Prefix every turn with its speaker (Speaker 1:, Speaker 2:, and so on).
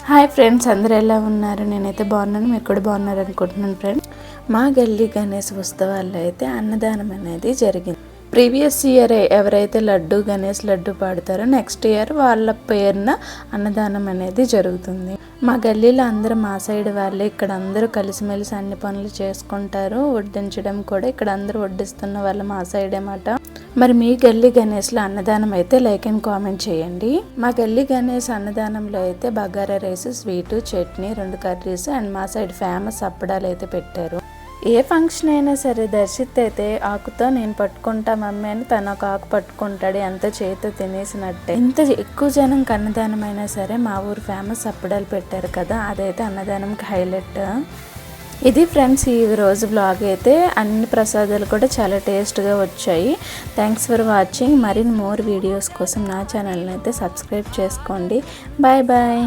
Speaker 1: Hi friends, అందరూ ఎలా ఉన్నారు? నేనైతే బాగున్నాను, మీరు కూడా బాగున్నారు అనుకుంటున్నాను ఫ్రెండ్స్. మా గల్లీ గణేష్ ఉత్సవాల్లో అయితే అన్నదానం అనేది జరిగింది. ప్రీవియస్ ఇయర్ ఎవరైతే గణేష్ లడ్డు పాడతారో నెక్స్ట్ ఇయర్ వాళ్ళ పేరున అన్నదానం అనేది జరుగుతుంది. మా గల్లీలో అందరూ మా సైడ్ వాళ్ళే. ఇక్కడ అందరూ కలిసిమెలిసి అన్ని పనులు చేసుకుంటారు. వడ్డించడం కూడా ఇక్కడ అందరూ వడ్డిస్తున్న వాళ్ళు మా సైడ్ అన్నమాట. మరి మీ గల్లీ గణేష్లో అన్నదానం అయితే లైక్ అండ్ కామెంట్ చేయండి. మా గల్లీ గణేష్ అన్నదానంలో అయితే bagara rice, sweet, chutney, 2 curries and మా సైడ్ ఫేమస్ అప్పడాలు అయితే పెట్టారు. ఏ ఫంక్షన్ అయినా సరే దర్శిత్ అయితే ఆకుతో నేను పట్టుకుంటా మమ్మీ అని తన ఒక ఆకు పట్టుకుంటాడు. ఎంత చేతితో తినేసినట్టే. ఇంత ఎక్కువ జనం అన్నదానం అయినా సరే మా ఊరు ఫేమస్ అప్పడాలు పెట్టారు కదా, అదైతే అన్నదానంకి హైలైట్. ఇది ఫ్రెండ్స్ ఈ రోజు బ్లాగ్ అయితే. అన్ని ప్రసాదాలు కూడా చాలా టేస్ట్గా వచ్చాయి. Thanks for watching. మరిన్ని మోర్ వీడియోస్ కోసం నా ఛానల్ని అయితే సబ్స్క్రైబ్ చేసుకోండి. Bye bye.